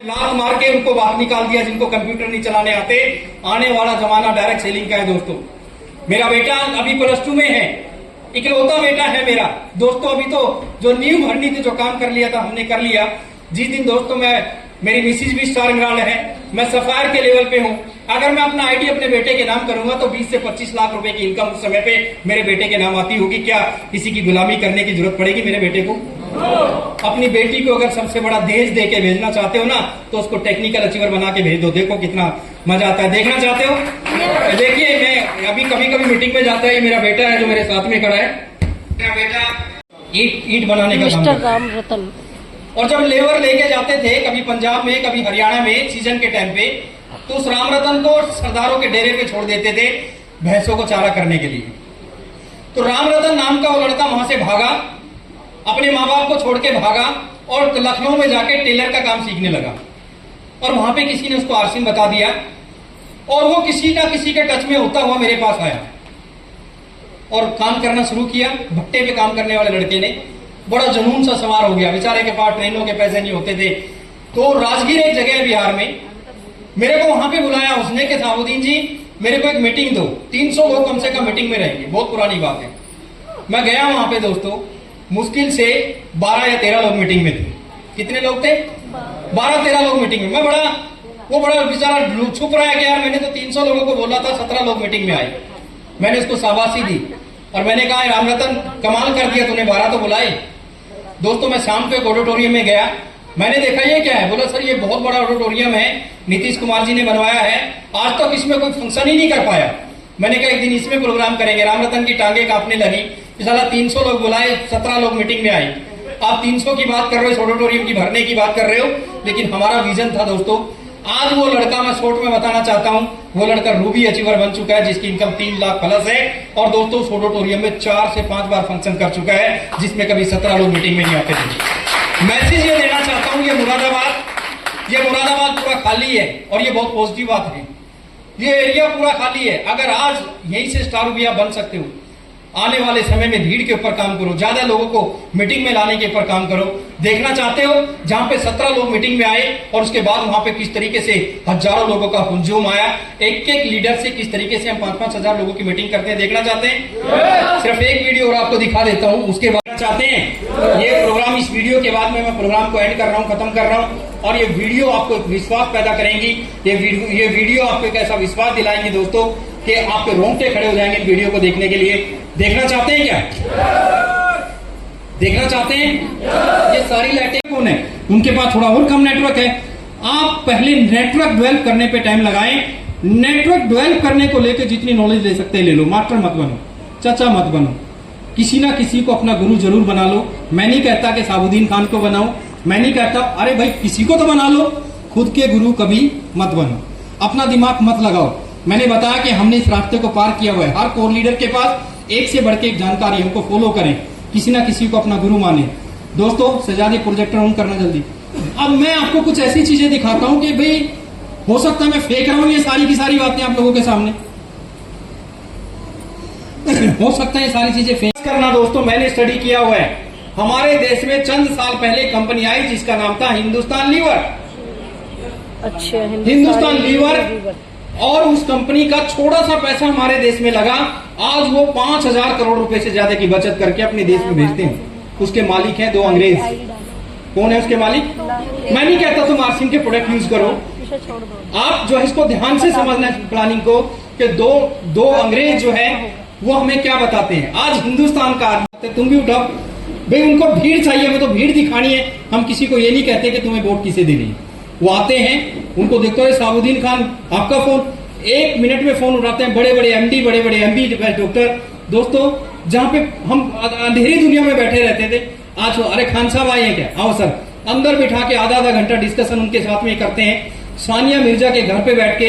लात मार के उनको बाहर निकाल दिया जिनको कंप्यूटर नहीं चलाने आते। आने वाला जमाना डायरेक्ट सेलिंग का है दोस्तों। मेरा बेटा अभी +2 में है, इकलौता बेटा है मेरा दोस्तों। अभी तो जो नींव भरनी थी, जो काम कर लिया था हमने कर लिया। जिस दिन दोस्तों मेरी मिसिज भी स्टार ग्रांड है, मैं सफायर के लेवल पे हूँ। अगर मैं अपना आईडी अपने बेटे के नाम करूंगा तो 20 से 25 लाख रुपए की इनकम उस समय पे मेरे बेटे के नाम आती होगी। क्या किसी की गुलामी करने की जरूरत पड़ेगी मेरे बेटे को? अपनी बेटी को अगर सबसे बड़ा दहेज दे के भेजना चाहते हो ना, तो उसको टेक्निकल अचीवर बना के भेज दो। देखो कितना मजा आता है। देखना चाहते हो? देखिए, मैं अभी कभी कभी मीटिंग में जाता है, मेरा बेटा है जो मेरे साथ में खड़ा है, मेरा बेटा ईट बनाने का काम राम रतन। और जब लेबर लेके जाते थे कभी पंजाब में कभी हरियाणा में सीजन के टाइम पे, तो उस राम रतन को सरदारों के डेरे पे छोड़ देते थे भैंसों को चारा करने के लिए। तो राम रतन नाम का वो लड़का वहां से भागा, अपने माँ बाप को छोड़ के भागा और लखनऊ में जाके टेलर का काम सीखने लगा। और वहां पे किसी ने उसको आरसीन बता दिया और वो किसी ना किसी के टच में होता हुआ मेरे पास आया और काम करना शुरू किया। भट्टे पे काम करने वाले लड़के ने बड़ा जुनून सा सवार हो गया। बेचारे के पास ट्रेनों के पैसे नहीं होते थे। तो राजगीर एक जगह है बिहार में, मेरे को वहां पे बुलाया उसने कि साबुद्दीन जी मेरे को एक मीटिंग दो, 300 लोग कम से कम मीटिंग में रहेंगे। बहुत पुरानी बात है। मैं गया वहां पे दोस्तों, मुश्किल से 12 या 13 लोग मीटिंग में थे। कितने लोग थे? 12-13 लोग मीटिंग में। मैं बड़ा बेचारा छुप रहा है कि यार मैंने तो 300 लोगों को बोला था, 17 लोग मीटिंग में आए। मैंने उसको शाबाशी दी और मैंने कहा राम रतन कमाल कर दिया तूने, 12 तो बुलाए। दोस्तों मैं शाम को एक ऑडिटोरियम में गया, मैंने देखा ये क्या है। बोला सर ये बहुत बड़ा ऑडिटोरियम है, नीतीश कुमार जी ने बनवाया है, आज तक इसमें कोई फंक्शन ही नहीं कर पाया। मैंने कहा एक दिन इसमें प्रोग्राम करेंगे। राम रतन की टांगे कांपने लगी। साला 300 लोग बुलाए, 17 लोग मीटिंग में आए। आप 300 की बात कर रहे हो, इस ऑडिटोरियम की भरने की बात कर रहे हो, लेकिन हमारा विजन था दोस्तों। आज वो लड़का, मैं शॉर्ट में बताना चाहता हूं, वो लड़का रूबी अचीवर बन चुका है जिसकी इनकम 3 लाख प्लस है। और दोस्तों उस ऑडिटोरियम में 4 से 5 बार फंक्शन कर चुका है जिसमें कभी 17 लोग मीटिंग में नहीं आते थे। मैसेज ये देना चाहता हूं, ये मुरादाबाद पूरा खाली है और ये बहुत पॉजिटिव बात है। ये एरिया पूरा खाली है। अगर आज यहीं से स्टार रूबिया बन सकते हो, आने वाले समय में भीड़ के ऊपर काम करो, ज्यादा लोगों को मीटिंग में लाने के ऊपर काम करो। देखना चाहते हो जहां पे 17 लोग मीटिंग में आए और उसके बाद वहां पे किस तरीके से हजारों लोगों का हुजूम आया, एक एक लीडर से किस तरीके से हम 5-5 हजार लोगों की मीटिंग करते हैं, देखना चाहते हैं? सिर्फ एक वीडियो और आपको दिखा देता हूं, उसके बाद चाहते हैं ये प्रोग्राम, इस वीडियो के बाद में मैं प्रोग्राम को एंड कर रहा हूं, खत्म कर रहा हूं। और ये वीडियो आपको विश्वास पैदा करेंगी। ये वीडियो आपको एक ऐसा विश्वास दिलाएंगे दोस्तों कि आपके रोंगटे खड़े हो जाएंगे वीडियो को देखने के लिए। देखना चाहते हैं क्या? देखना चाहते हैं? ये सारी लाइटें कौन है? उनके पास थोड़ा और कम नेटवर्क है। आप पहले नेटवर्क डेवलप करने पे टाइम लगाएं। नेटवर्क डेवलप करने को लेकर जितनी नॉलेज ले सकते हैं ले लो। मास्टर मत बनो, चाचा मत बनो, किसी ना किसी को अपना गुरु जरूर बना लो। मैं नहीं कहता कि साबुद्दीन खान को बनाओ, मैं नहीं कहता, अरे भाई किसी को तो बना लो, खुद के गुरु कभी मत बनो, अपना दिमाग मत लगाओ। मैंने बताया कि हमने इस रास्ते को पार किया हुआ है। हर कोर लीडर के पास एक से बढ़ के एक जानकारी, हमको फॉलो करें, किसी ना किसी को अपना गुरु माने। दोस्तों सजादी प्रोजेक्टर ऑन करना जल्दी। अब मैं आपको कुछ ऐसी चीजें दिखाता हूं कि भाई हो सकता है मैं फेंक रहा हूं ये सारी की सारी बातें आप लोगों के सामने हो सकता है ये सारी चीजें फेंक करना। दोस्तों मैंने स्टडी किया हुआ है। हमारे देश में चंद साल पहले कंपनी आई जिसका नाम था हिंदुस्तान लीवर। अच्छा, हिंदुस्तान लीवर। और उस कंपनी का थोड़ा सा पैसा हमारे देश में लगा, आज वो 5,000 करोड़ रुपए से ज्यादा की बचत करके अपने देश में भेजते हैं। उसके मालिक हैं 2 अंग्रेज। कौन है उसके मालिक? मैं नहीं कहता तुम आरसीएम के प्रोडक्ट यूज करो, आप जो है इसको ध्यान से समझना प्लानिंग को कि दो अंग्रेज जो है वो हमें क्या बताते हैं। आज हिंदुस्तान का तुम भी उठाओ भाई, उनको भीड़ चाहिए, हमें तो भीड़ दिखानी है। हम किसी को ये नहीं कहते कि तुम्हें वोट किसे देनी है। वो आते हैं, उनको देखते हो साबुद्दीन खान आपका फोन, 1 मिनट में फोन उठाते हैं। बड़े बड़े एमडी, बड़े बड़े एमबी डॉक्टर। दोस्तों जहां पे हम अंधेरी दुनिया में बैठे रहते थे, आज अरे खान साहब आए हैं क्या, आओ सर, अंदर बिठा के आधा घंटा डिस्कशन उनके साथ में करते हैं। सानिया मिर्जा के घर पे बैठ के,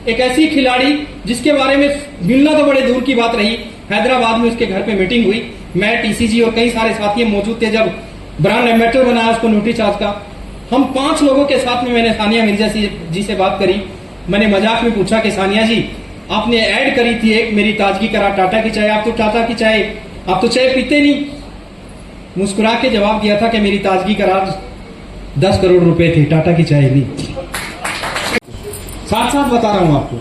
एक ऐसी खिलाड़ी जिसके बारे में मिलना तो बड़े दूर की बात रही, हैदराबाद में उसके घर पे मीटिंग हुई। मैं, टीसीजी और कई सारे साथी मौजूद थे जब ब्रांड एम्बेसडर बनाया उसको न्यूट्रीचार्ज का। हम 5 लोगों के साथ में मैंने सानिया मिर्जा जी से बात करी। मैंने मजाक में पूछा कि सानिया जी आपने ऐड करी थी एक मेरी ताजगी करा टाटा की चाय, आप तो टाटा की चाय, आप तो चाय पीते नहीं। मुस्कुरा के जवाब दिया था कि मेरी ताजगी करार 10 करोड़ रुपए थे, टाटा की चाय नहीं। साथ साथ बता रहा हूं आपको।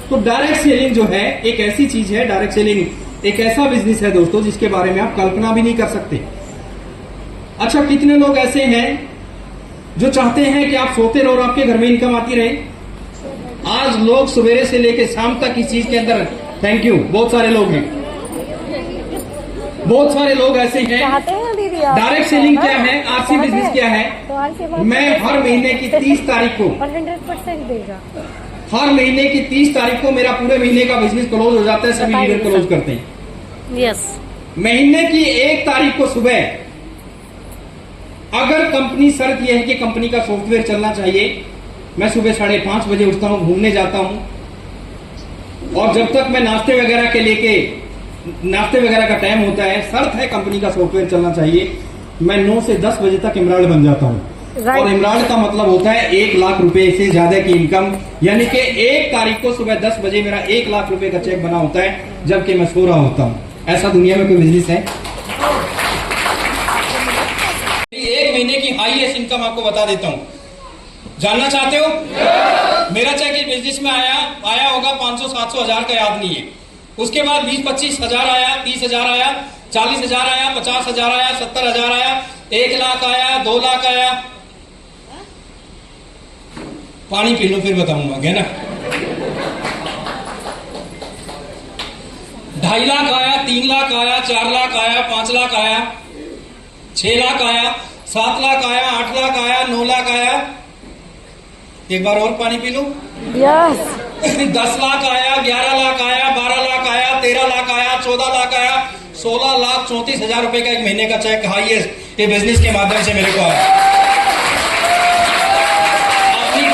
तो डायरेक्ट सेलिंग जो है एक ऐसी चीज है, डायरेक्ट सेलिंग एक ऐसा बिजनेस है दोस्तों जिसके बारे में आप कल्पना भी नहीं कर सकते। अच्छा, कितने लोग ऐसे हैं जो चाहते हैं कि आप सोते रहो और आपके घर में इनकम आती रहे? आज लोग सवेरे से लेकर शाम तक इस चीज के अंदर, थैंक यू, बहुत सारे लोग हैं, बहुत सारे लोग ऐसे हैं। चाहते हैं दीदी आप? डायरेक्ट सेलिंग क्या है, आरसी बिजनेस क्या है? तो आज से बात मैं हर महीने की 30 तारीख को, और 100% देगा। हर महीने की 30 तारीख को मेरा पूरे महीने का बिजनेस क्लोज हो जाता है, सभी लीडर क्लोज करते हैं। यस। महीने की 1 तारीख को सुबह, अगर कंपनी, शर्त यह है कि कंपनी का सॉफ्टवेयर चलना चाहिए, मैं सुबह 5:30 बजे उठता हूं, घूमने जाता हूं, और जब तक मैं नाश्ते वगैरह के लेके, नाश्ते वगैरह का टाइम होता है, शर्त है कंपनी का सॉफ्टवेयर चलना चाहिए, मैं 9 से 10 बजे तक इमराल्ड बन जाता हूं। और इमराल्ड का मतलब होता है 1 लाख रुपए से ज्यादा की इनकम, यानी कि 1 तारीख को सुबह 10 बजे मेरा 1 लाख रुपए का चेक बना होता है, जबकि मैं सो रहा होता हूं। ऐसा दुनिया में कोई बिजनेस है? एक महीने की हाईएस्ट इनकम आपको बता देता हूं, जानना चाहते हो? मेरा चेक इस बिजनेस में आया होगा 500, 700, 1000 का याद नहीं है। उसके बाद 20-25 हजार आया, 30 हजार आया, 40 हजार आया, 50 हजार आया, 70 हजार आया, 1 लाख आया, 2 लाख आया। पानी पी लो फिर बताऊंगा, है ना? 2.5 लाख आया, 3 लाख आया, 4 लाख आया, 5 लाख आया, 6 लाख आया, 7 लाख आया, 8 लाख आया, 9 लाख आया। एक बार और पानी पी लो। यस। 10 लाख आया, 11 लाख आया, 12 लाख आया, 13 लाख आया, 14 लाख आया, 16 लाख 34 हजार रुपए का एक महीने का चेक हाईएस्ट ये बिजनेस के माध्यम से मेरे को आया। अपनी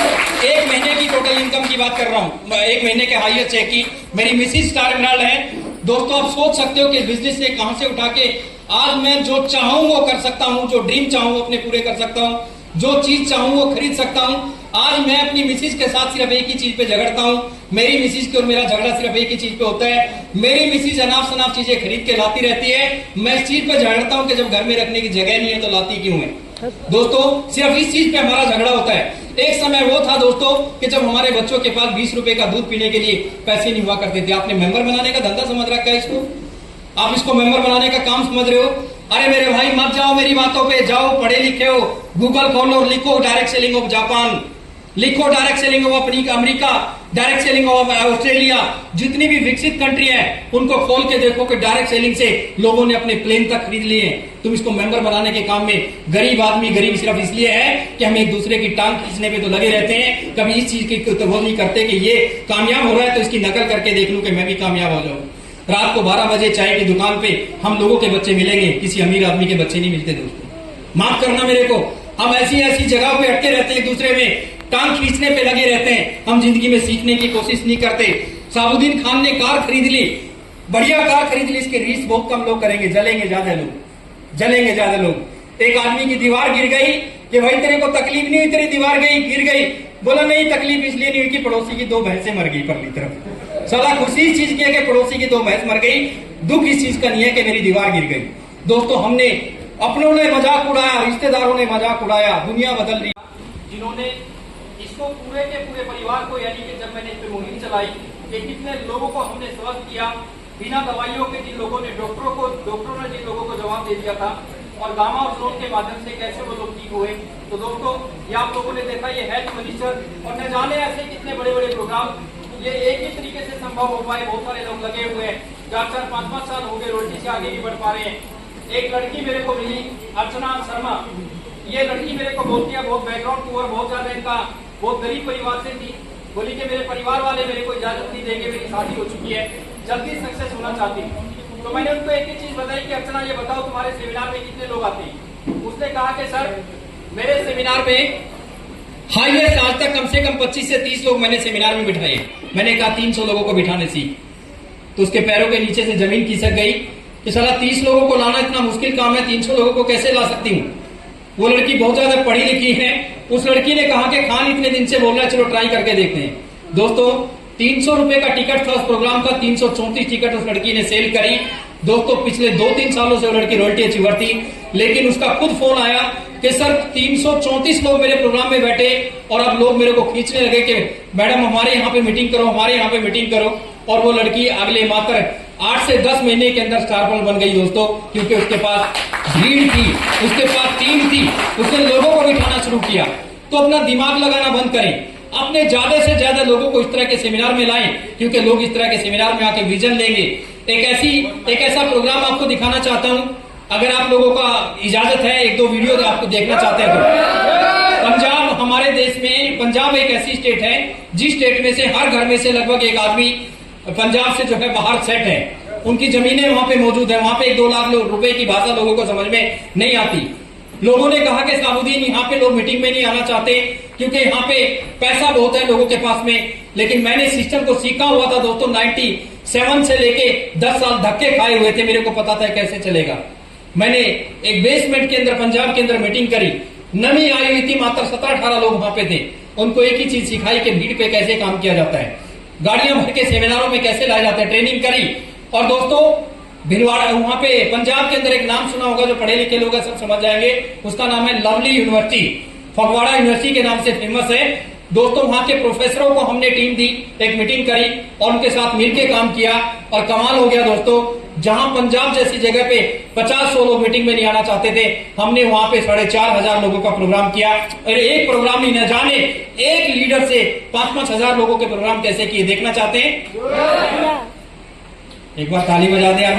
एक महीने की टोटल इनकम की बात कर रहा हूं, एक महीने के हाईएस्ट चेक की। मेरी मिसिज स्टार इमराल्ड है दोस्तों। आप सोच सकते हो कि बिजनेस से कहां से उठा के आज मैं जो चाहूं वो कर सकता हूं, जो ड्रीम चाहूं वो अपने पूरे कर सकता हूं, जो चीज चाहूं वो खरीद सकता हूं। आज मैं अपनी मिसिज के साथ सिर्फ एक ही चीज पे झगड़ता हूं, मेरी मिसिज की और मेरा झगड़ा सिर्फ एक ही चीज पे होता है। मेरी मिसिज अनाप शनाप चीजें खरीद के लाती रहती है, मैं इस चीज पे झगड़ता हूं कि जब घर में रखने की जगह नहीं है तो लाती क्यों है। दोस्तों सिर्फ इस चीज पे हमारा झगड़ा होता है। एक समय वो था दोस्तों कि जब हमारे बच्चों के पास 20 रुपए का दूध पीने के लिए पैसे नहीं हुआ करते थे। आपने मेंबर बनाने का धंधा समझ रखा है इसको, आप इसको मेंबर बनाने का काम समझ रहे हो। अरे मेरे भाई मत जाओ मेरी बातों पे, जाओ पढ़े लिखे हो, गूगल खोलो और लिखो डायरेक्ट सेलिंग ऑफ जापान, लिखो direct selling of America, direct selling of Australia, जितनी भी विकसित कंट्री है उनको खोल के देखो कि डायरेक्ट सेलिंग से लोगों ने अपने प्लेन तक खरीद लिए हैं। तुम इसको मेंबर बनाने के काम में, गरीब आदमी गरीब सिर्फ इसलिए है कि हम एक दूसरे की टांग खींचने पे तो लगे रहते हैं, कभी इस चीज की तो वो नहीं करते कि ये कामयाब हो रहा है तो इसकी नकल करके देख लूं कि मैं भी कामयाब हो जाऊं। रात को 12 बजे चाय की दुकान पे हम लोगों के बच्चे मिलेंगे, किसी अमीर आदमी के बच्चे नहीं मिलते दोस्तों। माफ करना मेरे को, हम ऐसी ऐसी जगह पे अटके रहते हैं, दूसरे में टांग खींचने पे लगे रहते हैं, हम जिंदगी में सीखने की कोशिश नहीं करते। साबुद्दीन खान ने कार खरीद ली, बढ़िया कार खरीद ली, इसके रीस बहुत कम लोग करेंगे, जलेंगे ज्यादा लोग, जलेंगे ज्यादा लोग। एक आदमी की दीवार गिर गई कि भाई तेरे को तकलीफ नहीं हुई, तेरी दीवार गई गिर गई, बोला नहीं तकलीफ इसलिए नहीं हुई कि पड़ोसी की 2 भैंसें मर गई परली तरफ। साला खुशी इस चीज की है कि पड़ोसी की 2 भैंस मर गई, दुख इस चीज का नहीं है कि मेरी दीवार गिर गई। दोस्तों हमने, अपनों ने मजाक उड़ाया, रिश्तेदारों ने मजाक उड़ाया, दुनिया बदल रही। जिन्होंने इसको पूरे के पूरे परिवार को, यानी कि जब मैंने इस पर मुहिम चलाई कि कितने लोगों को हमने स्वस्थ किया बिना दवाइयों के, जिन लोगों ने डॉक्टरों ने जिन लोगों को जवाब दे दिया था, और गामा और जोन के माध्यम से कैसे वो लोग ठीक हुए। तो दोस्तों ये आप लोगों ने देखा, ये हेल्थ मिनिस्टर और न जाने ऐसे कितने बड़े बड़े प्रोग्राम, ये एक ही तरीके से संभव हो पाए। बहुत सारे लोग लगे हुए हैं, 4-4, 5-5 साल हो गए, रोटी से आगे नहीं बढ़ पा रहे हैं। एक लड़की मेरे को मिली, अर्चना शर्मा, ये लड़की मेरे को बोलती है, बहुत बैकग्राउंड पुअर, बहुत ज्यादा इनका, बहुत गरीब परिवार से थी। बोली कि मेरे परिवार वाले मेरे को इजाजत नहीं देंगे, मेरी शादी हो चुकी है, जल्दी सक्सेस होना चाहती हूँ। तो मैंने उनको एक ही चीज बताई कि अर्चना ये बताओ तुम्हारे सेमिनार में कितने लोग आते हैं। उसने कहा कि सर मेरे सेमिनार में हाईएस्ट आज तक कम से कम 25 से 30 लोग मैंने सेमिनार में बिठाए। मैंने कहा 300 लोगों को बिठाने सीख। तो उसके पैरों के नीचे से जमीन खिसक गई कि साला 30 लोगों को लाना इतना मुश्किल काम है, 300 लोगों को कैसे ला सकती हूँ। वो लड़की बहुत ज्यादा पढ़ी लिखी है। उस लड़की ने कहा कि खान इतने दिन से बोल रहा है, चलो ट्राई करके देखते हैं। दोस्तों 300 रुपए का टिकट था उस प्रोग्राम का, 334 टिकट उस लड़की ने सेल करी। दोस्तों पिछले 2-3 सालों से वो लड़की रॉयल्टी अचीवर थी, लेकिन उसका खुद फोन आया कि सर 334 लोग मेरे प्रोग्राम में बैठे और अब लोग मेरे को खींचने लगे कि मैडम हमारे यहाँ पे मीटिंग करो, हमारे यहाँ पे मीटिंग करो। और वो लड़की अगले मात्र 8 से 10 महीने के अंदर स्टार पर्ल बन गई दोस्तों, क्योंकि उसके पास भीड़ थी, उसके पास टीम थी, उसने लोगों को बिठाना शुरू किया। तो अपना दिमाग लगाना बंद करें, अपने ज्यादा से ज्यादा लोगों को इस तरह के सेमिनार में लाएं, क्योंकि लोग इस तरह के सेमिनार में आके विजन लेंगे। एक ऐसा प्रोग्राम आपको दिखाना चाहता हूं, अगर आप लोगों का इजाजत है, 1-2 वीडियो आपको देखना चाहते हैं तो। पंजाब हमारे देश में, पंजाब एक ऐसी स्टेट है जिस स्टेट में से हर घर में से लगभग एक आदमी पंजाब से जो है बाहर सेट है, उनकी जमीनें वहां पे मौजूद है। वहां पे 1-2 लाख रुपए की भाषा लोगों को समझ में नहीं आती। लोगों ने कहा कि साबुद्दीन यहाँ पे लोग मीटिंग में नहीं आना चाहते क्योंकि यहाँ पे पैसा बहुत है लोगों के पास में। लेकिन मैंने सिस्टम को सीखा हुआ था दोस्तों, 97 से लेके 10 साल धक्के खाए हुए थे, मेरे को पता था कैसे चलेगा। मैंने एक बेसमेंट के अंदर पंजाब के अंदर मीटिंग करी, नवी आई हुई थी, मात्र 17-18 लोग वहां पे थे। उनको एक ही चीज सिखाई कि भीड़ पे कैसे काम किया जाता है, गाड़ियां भर के सेमिनारों में कैसे लाए जाते हैं, ट्रेनिंग करी। और दोस्तों भिलवाड़ा, वहां पे पंजाब के अंदर एक नाम सुना होगा, जो पढ़े लिखे लोग सब समझ जाएंगे, उसका नाम है लवली यूनिवर्सिटी, फगवाड़ा यूनिवर्सिटी के नाम से फेमस है दोस्तों। वहां के प्रोफेसरों को हमने टीम दी, एक मीटिंग करी और उनके साथ मिलकर काम किया और कमाल हो गया दोस्तों। जहां पंजाब जैसी जगह पे 50-100 लोग मीटिंग में नहीं आना चाहते थे, हमने वहां पे 4,500 लोगों का प्रोग्राम किया। और एक प्रोग्राम नहीं, न जाने एक लीडर से 5-5 हजार लोगों के प्रोग्राम कैसे किए, देखना चाहते हैं? एक बार ताली बजा दें यार।